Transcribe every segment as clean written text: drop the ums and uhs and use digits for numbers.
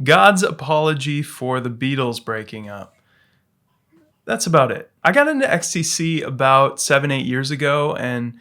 God's apology for the Beatles breaking up. That's about it. I got into XTC about 7-8 years ago, and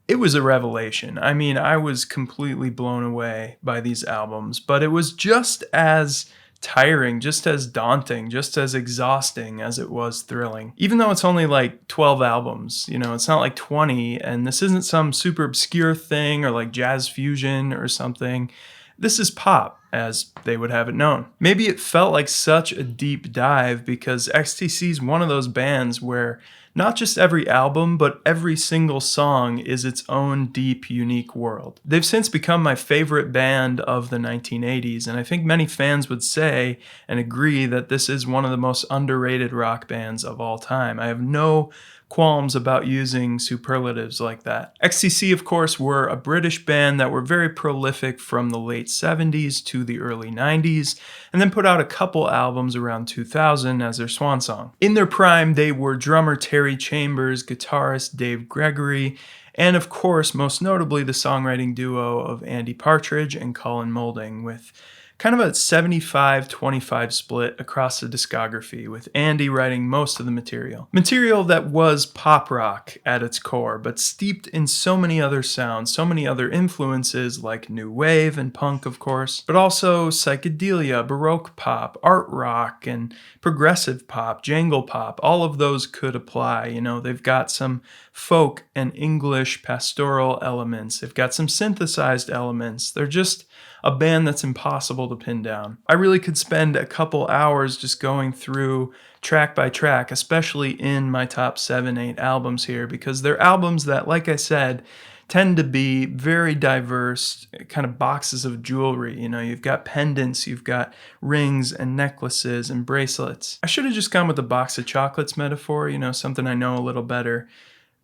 it was a revelation. I mean, I was completely blown away by these albums, but it was just as tiring, just as daunting, just as exhausting as it was thrilling. Even though it's only like 12 albums, it's not like 20, and this isn't some super obscure thing or like jazz fusion or something. This is pop, as they would have it known. Maybe it felt like such a deep dive because XTC is one of those bands where not just every album, but every single song is its own deep, unique world. They've since become my favorite band of the 1980s, and I think many fans would say and agree that this is one of the most underrated rock bands of all time. I have no qualms about using superlatives like that. XTC, of course, were a British band that were very prolific from the late 70s to the early 90s, and then put out a couple albums around 2000 as their swan song. In their prime, they were drummer Terry Chambers, guitarist Dave Gregory, and of course, most notably, the songwriting duo of Andy Partridge and Colin Moulding, with kind of a 75-25 split across the discography, with Andy writing most of the material. Material that was pop rock at its core, but steeped in so many other sounds, so many other influences like new wave and punk, of course, but also psychedelia, baroque pop, art rock, and progressive pop, jangle pop. All of those could apply. They've got some folk and English pastoral elements. They've got some synthesized elements. They're just a band that's impossible to pin down. I really could spend a couple hours just going through track by track, especially in my top 7-8 albums here, because they're albums that, like I said, tend to be very diverse, kind of boxes of jewelry. You've got pendants, you've got rings and necklaces and bracelets. I should have just gone with the box of chocolates metaphor, something I know a little better.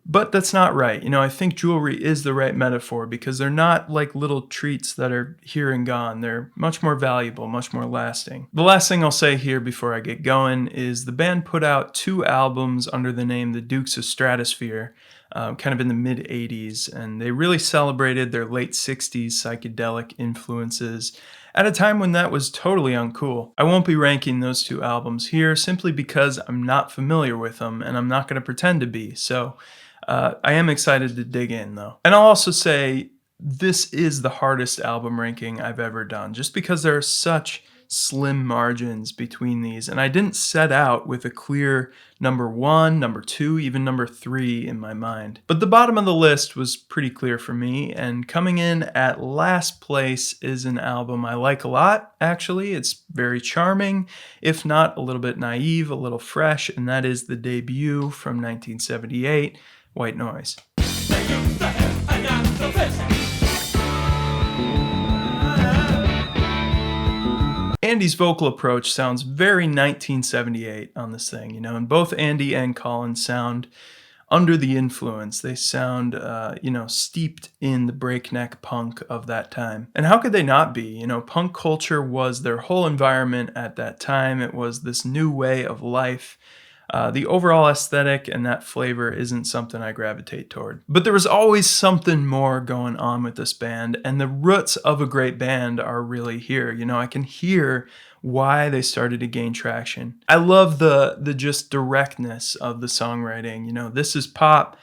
But that's not right. I think jewelry is the right metaphor because they're not like little treats that are here and gone. They're much more valuable, much more lasting. The last thing I'll say here before I get going is the band put out 2 albums under the name The Dukes of Stratosphere, kind of in the mid-80s, and they really celebrated their late 60s psychedelic influences at a time when that was totally uncool. I won't be ranking those 2 albums here simply because I'm not familiar with them, and I'm not going to pretend to be, so I am excited to dig in, though. And I'll also say this is the hardest album ranking I've ever done, just because there are such slim margins between these, and I didn't set out with a clear number 1, number 2, even number 3 in my mind. But the bottom of the list was pretty clear for me, and coming in at last place is an album I like a lot, actually. It's very charming, if not a little bit naive, a little fresh, and that is the debut from 1978, White Noise. Andy's vocal approach sounds very 1978 on this thing, and both Andy and Colin sound under the influence. They sound, steeped in the breakneck punk of that time. And how could they not be? Punk culture was their whole environment at that time. It was this new way of life. The overall aesthetic and that flavor isn't something I gravitate toward. But there was always something more going on with this band, and the roots of a great band are really here. I can hear why they started to gain traction. I love the just directness of the songwriting. This is pop,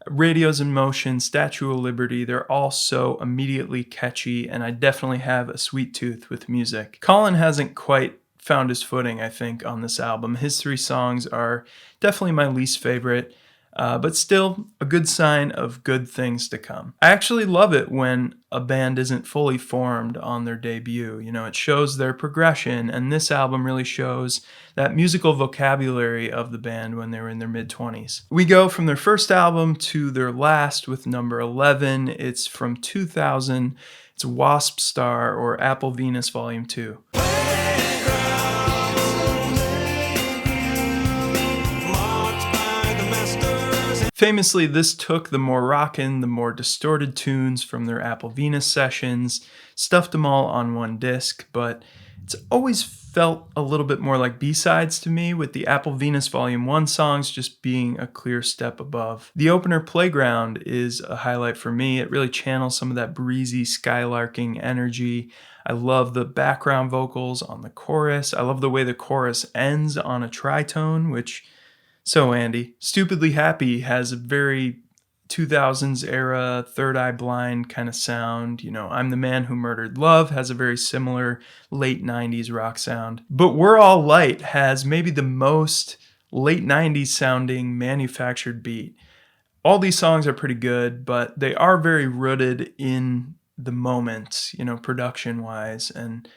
Radio's in Motion, Statue of Liberty. They're all so immediately catchy, and I definitely have a sweet tooth with music. Colin hasn't quite found his footing, I think, on this album. His 3 songs are definitely my least favorite, but still a good sign of good things to come. I actually love it when a band isn't fully formed on their debut. It shows their progression, and this album really shows that musical vocabulary of the band when they were in their mid-20s. We go from their first album to their last with number 11. It's from 2000. It's Wasp Star, or Apple Venus Volume 2. Famously, this took the more rockin', the more distorted tunes from their Apple Venus sessions, stuffed them all on one disc, but It's always felt a little bit more like B-sides to me, with the Apple Venus Volume 1 songs just being a clear step above. The opener, Playground, is a highlight for me. It really channels some of that breezy skylarking energy. I love the background vocals on the chorus. I love the way the chorus ends on a tritone, which, so Andy. Stupidly Happy has a very 2000s era Third Eye Blind kind of sound. You know, I'm the Man Who Murdered Love has a very similar late 90s rock sound. But We're All Light has maybe the most late 90s sounding manufactured beat. All these songs are pretty good, but they are very rooted in the moment, you know, production wise, and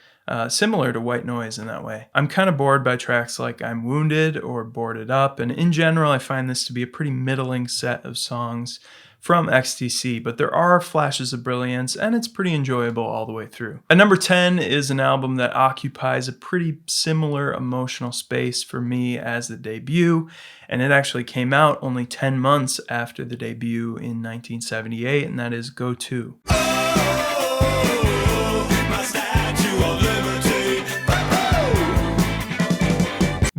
similar to White Noise in that way. I'm kind of bored by tracks like I'm Wounded or Boarded Up, and in general, I find this to be a pretty middling set of songs from XTC, but there are flashes of brilliance, and it's pretty enjoyable all the way through. At number 10 is an album that occupies a pretty similar emotional space for me as the debut, and it actually came out only 10 months after the debut in 1978, and that is Go To.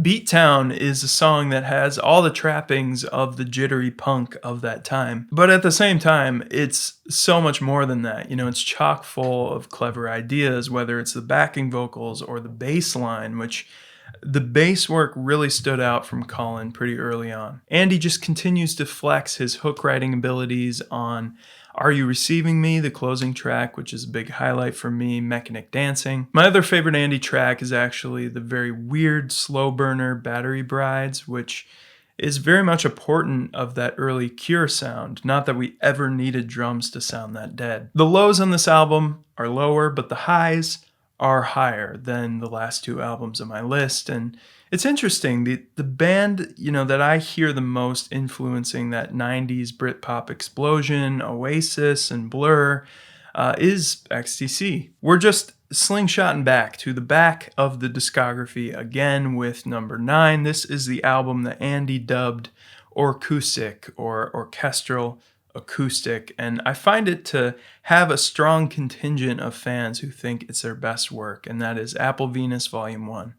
Beat Town is a song that has all the trappings of the jittery punk of that time. But at the same time, it's so much more than that. You know, it's chock full of clever ideas, whether it's the backing vocals or the bass line, which the bass work really stood out from Colin pretty early on. Andy just continues to flex his hook writing abilities on Are You Receiving Me, the closing track, which is a big highlight for me, Mechanic Dancing. My other favorite Andy track is actually the very weird slow burner Battery Brides, which is very much a portent of that early Cure sound. Not that we ever needed drums to sound that dead. The lows on this album are lower, but the highs are higher than the last two albums on my list. And it's interesting, the band, you know, that I hear the most influencing that 90s Britpop explosion, Oasis and Blur, is XTC. We're just slingshotting back to the back of the discography again with number 9. This is the album that Andy dubbed Orcoustic or Orchestral Acoustic, and I find it to have a strong contingent of fans who think it's their best work, and that is Apple Venus Volume 1.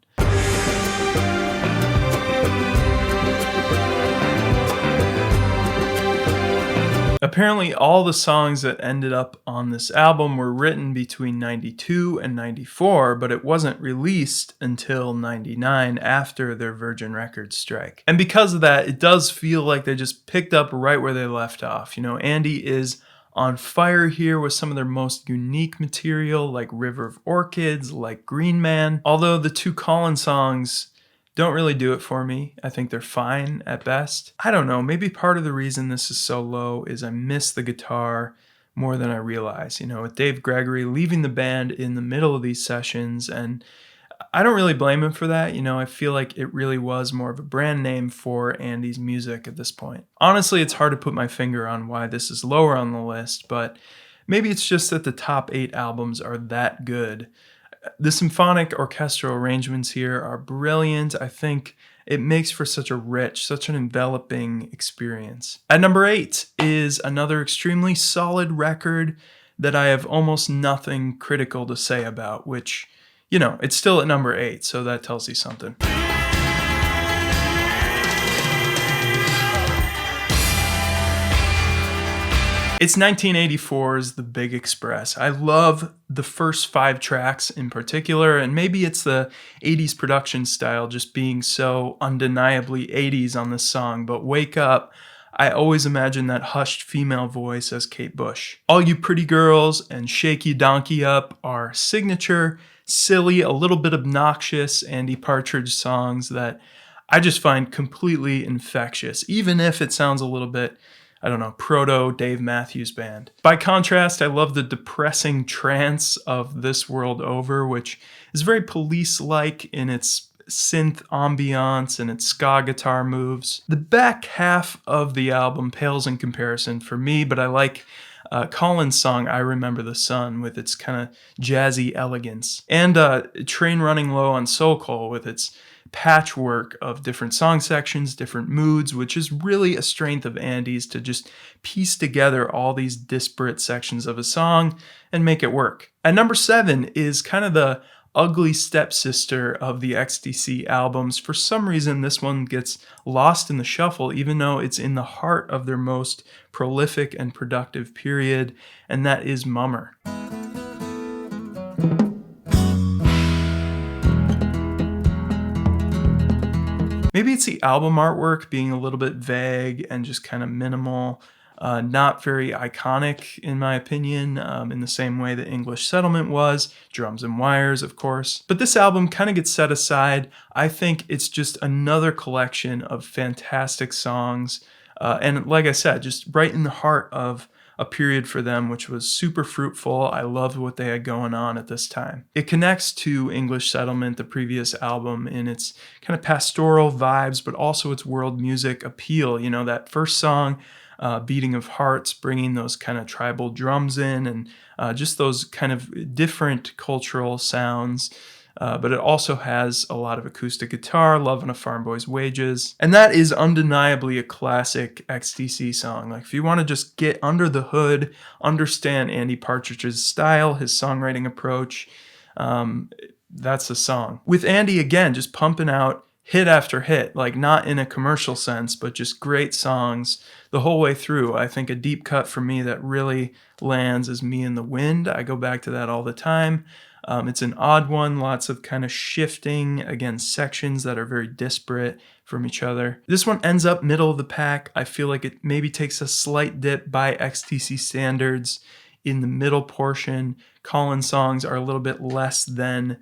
Apparently, all the songs that ended up on this album were written between 92 and 94, but it wasn't released until 99 after their Virgin Records strike. And because of that, it does feel like they just picked up right where they left off. You know, Andy is on fire here with some of their most unique material, like River of Orchids, like Green Man. Although the two Colin songs don't really do it for me. I think they're fine at best. I don't know, maybe part of the reason this is so low is I miss the guitar more than I realize. You know, with Dave Gregory leaving the band in the middle of these sessions, and I don't really blame him for that. You know, I feel like it really was more of a brand name for Andy's music at this point. Honestly, it's hard to put my finger on why this is lower on the list, but maybe it's just that the top 8 albums are that good. The symphonic orchestral arrangements here are brilliant. I think it makes for such a rich, such an enveloping experience. At number 8 is another extremely solid record that I have almost nothing critical to say about, which, you know, it's still at number 8, so that tells you something. It's 1984's The Big Express. I love the first 5 tracks in particular, and maybe it's the 80s production style just being so undeniably 80s on this song, but Wake Up, I always imagine that hushed female voice as Kate Bush. All You Pretty Girls and Shake You Donkey Up are signature, silly, a little bit obnoxious Andy Partridge songs that I just find completely infectious, even if it sounds a little bit, I don't know, proto Dave Matthews Band. By contrast, I love the depressing trance of This World Over, which is very Police-like in its synth ambiance and its ska guitar moves. The back half of the album pales in comparison for me, but I like Colin's song I Remember the Sun with its kind of jazzy elegance, and Train Running Low on Soul Coal with its patchwork of different song sections, different moods, which is really a strength of Andy's to just piece together all these disparate sections of a song and make it work. At number 7 is kind of the ugly stepsister of the XTC albums. For some reason, this one gets lost in the shuffle, even though it's in the heart of their most prolific and productive period, and that is Mummer. Maybe it's the album artwork being a little bit vague and just kind of minimal, not very iconic in my opinion, in the same way that English Settlement was, Drums and Wires, of course. But this album kind of gets set aside. I think it's just another collection of fantastic songs, and like I said, just right in the heart of a period for them, which was super fruitful. I loved what they had going on at this time. It connects to English Settlement, the previous album, in its kind of pastoral vibes, but also its world music appeal. You know, that first song, Beating of Hearts, bringing those kind of tribal drums in, and just those kind of different cultural sounds. But it also has a lot of acoustic guitar, Lovin' a Farm Boy's Wages. And that is undeniably a classic XTC song. Like, if you want to just get under the hood, understand Andy Partridge's style, his songwriting approach, that's the song. With Andy, again, just pumping out hit after hit, like not in a commercial sense, but just great songs the whole way through. I think a deep cut for me that really lands is Me and the Wind. I go back to that all the time. It's an odd one, lots of kind of shifting, again, sections that are very disparate from each other. This one ends up middle of the pack. I feel like it maybe takes a slight dip by XTC standards in the middle portion. Colin's songs are a little bit less than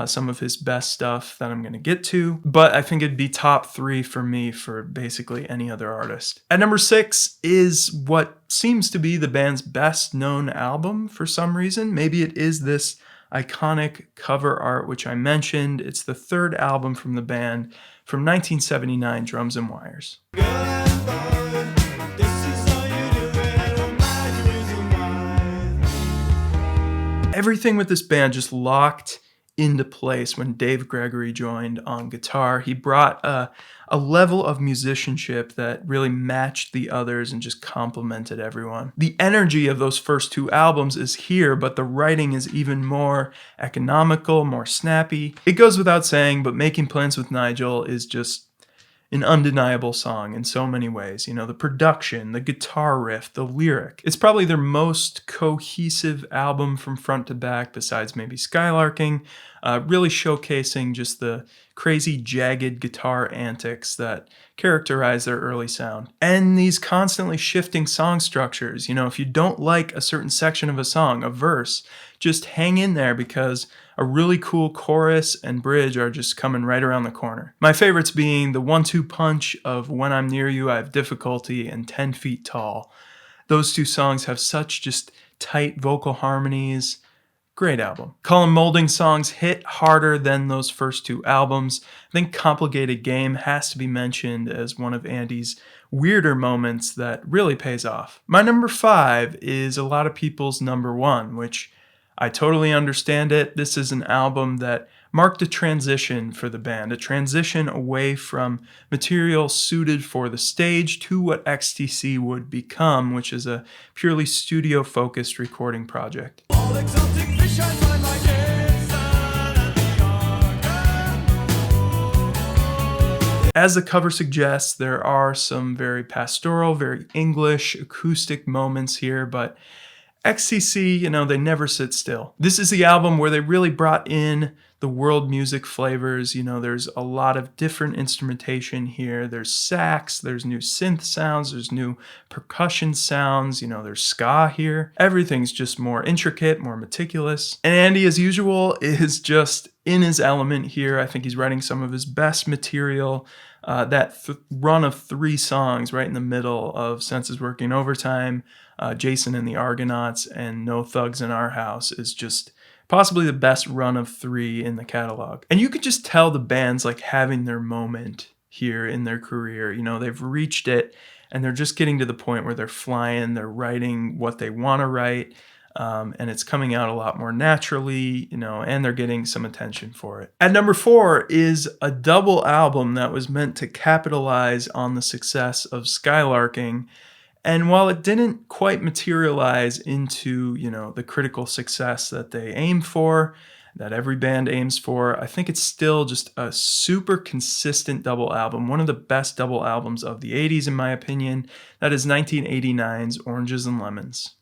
some of his best stuff that I'm going to get to, but I think it'd be top 3 for me for basically any other artist. At number 6 is what seems to be the band's best known album for some reason. Maybe it is this iconic cover art which I mentioned. It's the third album from the band from 1979, Drums and Wires. Everything with this band just locked into place when Dave Gregory joined on guitar. He brought a level of musicianship that really matched the others and just complemented everyone. The energy of those first 2 albums is here, but the writing is even more economical, more snappy. It goes without saying, but Making Plans with Nigel is just an undeniable song in so many ways. You know, the production, the guitar riff, the lyric. It's probably their most cohesive album from front to back, besides maybe Skylarking, really showcasing just the crazy jagged guitar antics that characterize their early sound. And these constantly shifting song structures. You know, if you don't like a certain section of a song, a verse, just hang in there because a really cool chorus and bridge are just coming right around the corner. My favorites being the 1-2 punch of When I'm Near You, I Have Difficulty and 10 Feet Tall. Those 2 songs have such just tight vocal harmonies. Great album. Colin Moulding's songs hit harder than those first 2 albums. I think Complicated Game has to be mentioned as one of Andy's weirder moments that really pays off. My number 5 is a lot of people's number 1, which I totally understand it. This is an album that marked a transition for the band, a transition away from material suited for the stage to what XTC would become, which is a purely studio-focused recording project. As the cover suggests, there are some very pastoral, very English acoustic moments here, but XTC, you know, they never sit still. This is the album where they really brought in the world music flavors. You know, there's a lot of different instrumentation here. There's sax, there's new synth sounds, there's new percussion sounds, you know, there's ska here. Everything's just more intricate, more meticulous. And Andy, as usual, is just in his element here. I think he's writing some of his best material. That run of 3 songs right in the middle of Senses Working Overtime, Jason and the Argonauts, and No Thugs in Our House is just possibly the best run of 3 in the catalog. And you could just tell the band's like having their moment here in their career. You know, they've reached it and they're just getting to the point where they're flying, they're writing what they want to write. And it's coming out a lot more naturally, you know, and they're getting some attention for it. At number 4 is a double album that was meant to capitalize on the success of Skylarking. And while it didn't quite materialize into, you know, the critical success that they aimed for, that every band aims for. I think it's still just a super consistent double album, one of the best double albums of the 80s in my opinion. That is 1989's Oranges and Lemons.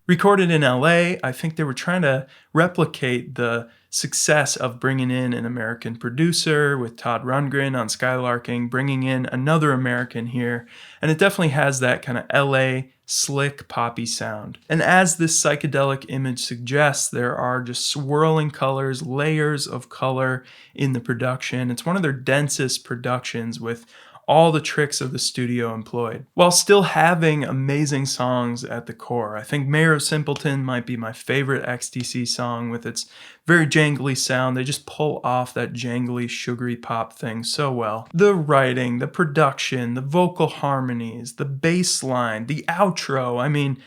Recorded in LA, I think they were trying to replicate the success of bringing in an American producer with Todd Rundgren on Skylarking, bringing in another American here, and it definitely has that kind of LA slick poppy sound. And as this psychedelic image suggests, there are just swirling colors, layers of color in the production. It's one of their densest productions with all the tricks of the studio employed, while still having amazing songs at the core. I think Mayor of Simpleton might be my favorite XTC song with its very jangly sound. They just pull off that jangly, sugary pop thing so well. The writing, the production, the vocal harmonies, the bass line, the outro, I mean,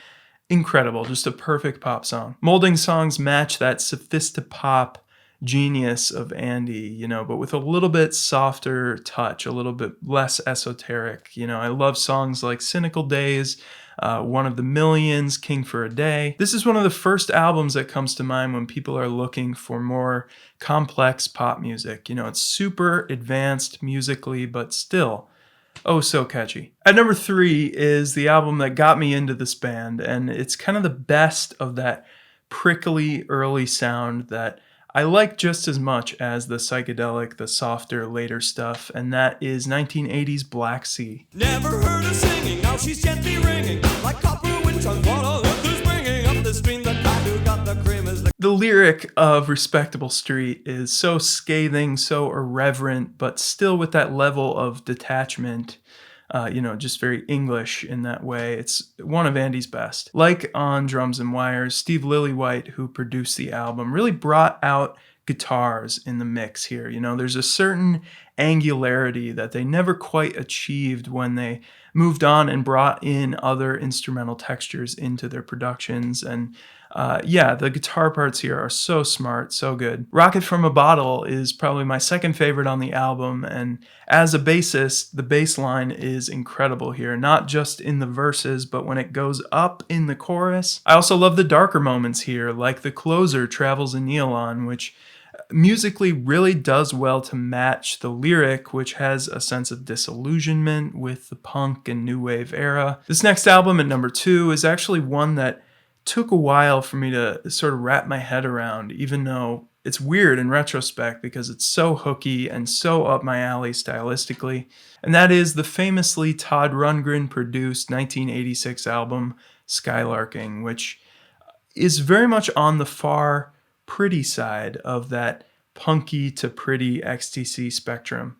incredible, just a perfect pop song. Molding songs match that sophisti-pop genius of Andy, but with a little bit softer touch, a little bit less esoteric. I love songs like Cynical Days, One of the Millions, King for a Day. This is one of the first albums that comes to mind when people are looking for more complex pop music. It's super advanced musically, but still oh so catchy. At number 3 is the album that got me into this band, and it's kind of the best of that prickly early sound that I like just as much as the psychedelic, the softer later stuff, and that is 1980's Black Sea. Never heard her singing, now she's gently ringing, like copper wind on water, who's bringing up the stream, the guy who got the cream is the lyric of Respectable Street is so scathing, so irreverent, but still with that level of detachment. Just very English in that way. It's one of Andy's best. Like on Drums and Wires, Steve Lillywhite, who produced the album, really brought out guitars in the mix here. There's a certain angularity that they never quite achieved when they moved on and brought in other instrumental textures into their productions. And the guitar parts here are so smart, so good. Rocket from a Bottle is probably my second favorite on the album, and as a bassist, the bass line is incredible here, not just in the verses, but when it goes up in the chorus. I also love the darker moments here, like the closer, Travels in Neon, which musically really does well to match the lyric, which has a sense of disillusionment with the punk and new wave era. This next album at number 2 is actually one that took a while for me to sort of wrap my head around, even though it's weird in retrospect because it's so hooky and so up my alley stylistically. And that is the famously Todd Rundgren produced 1986 album Skylarking, which is very much on the far pretty side of that punky to pretty XTC spectrum.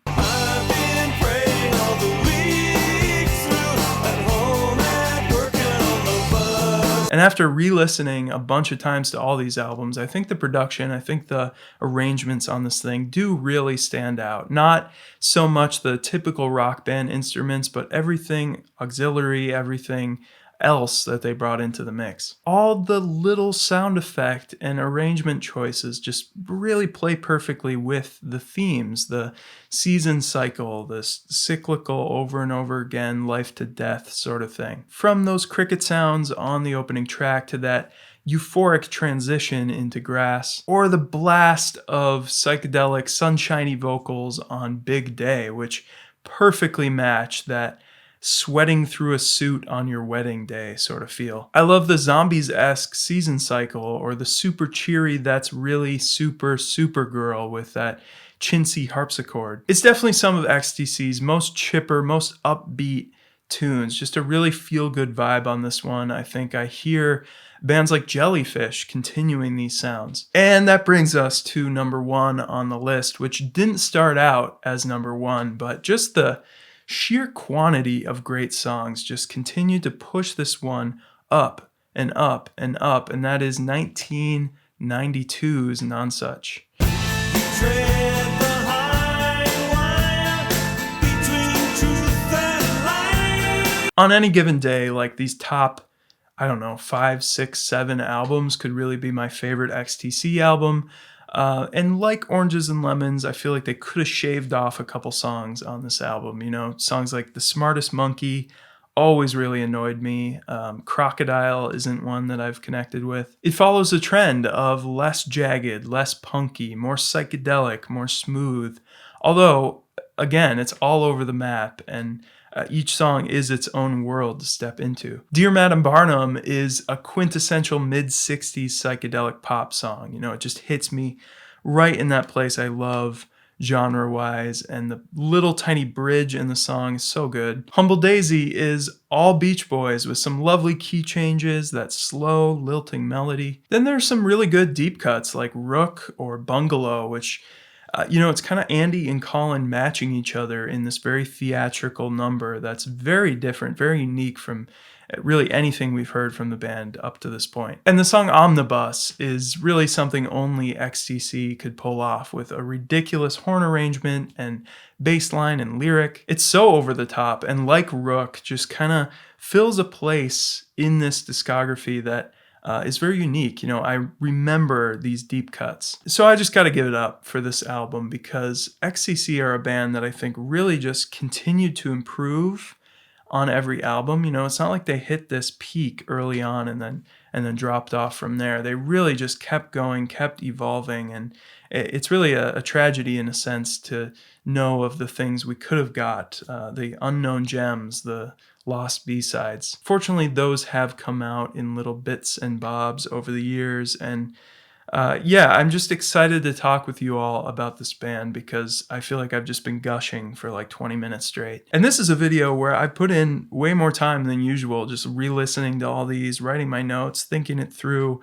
And after re-listening a bunch of times to all these albums, I think the production, I think the arrangements on this thing do really stand out. Not so much the typical rock band instruments, but everything auxiliary, everything else that they brought into the mix. All the little sound effect and arrangement choices just really play perfectly with the themes, the season cycle, this cyclical over and over again, life to death sort of thing. From those cricket sounds on the opening track to that euphoric transition into Grass, or the blast of psychedelic sunshiny vocals on Big Day, which perfectly match that sweating through a suit on your wedding day sort of feel. I love the Zombies-esque season cycle, or the super cheery That's Really Super Supergirl with that chintzy harpsichord. It's definitely some of XTC's most chipper, most upbeat tunes. Just a really feel-good vibe on this one. I think I hear bands like Jellyfish continuing these sounds. And that brings us to number 1 on the list, which didn't start out as number 1, but just the sheer quantity of great songs just continued to push this one up and up and up, and that is 1992's Nonsuch. On any given day, like these top, 5, 6, 7 albums could really be my favorite XTC album. And like Oranges and Lemons, I feel like they could have shaved off a couple songs on this album. Songs like The Smartest Monkey, always really annoyed me. Crocodile isn't one that I've connected with. It follows a trend of less jagged, less punky, more psychedelic, more smooth. Although, again, it's all over the map, and each song is its own world to step into. Dear Madam Barnum is a quintessential mid-60s psychedelic pop song. You know, it just hits me right in that place I love genre-wise, and the little tiny bridge in the song is so good. Humble Daisy is all Beach Boys with some lovely key changes, that slow, lilting melody. Then there's some really good deep cuts like Rook or Bungalow, which it's kind of Andy and Colin matching each other in this very theatrical number that's very different, very unique from really anything we've heard from the band up to this point. And the song Omnibus is really something only XTC could pull off, with a ridiculous horn arrangement and bass line and lyric. It's so over the top, and like Rook, just kind of fills a place in this discography that is very unique. You know, I remember these deep cuts. So I just got to give it up for this album, because XTC are a band that I think really just continued to improve on every album. You know, it's not like they hit this peak early on and then dropped off from there. They really just kept going, kept evolving, and it's really a tragedy in a sense to know of the things we could have got, the unknown gems, the lost B-sides. Fortunately, those have come out in little bits and bobs over the years, and I'm just excited to talk with you all about this band, because I feel like I've just been gushing for like 20 minutes straight. And this is a video where I put in way more time than usual, just re-listening to all these, writing my notes, thinking it through,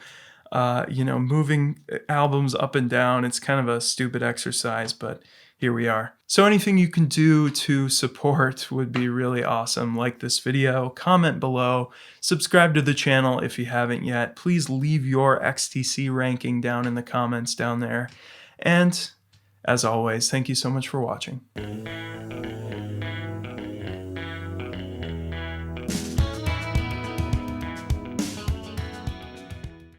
moving albums up and down. It's kind of a stupid exercise, but here we are. So anything you can do to support would be really awesome. Like this video, comment below, subscribe to the channel if you haven't yet. Please leave your XTC ranking down in the comments down there. And as always, thank you so much for watching.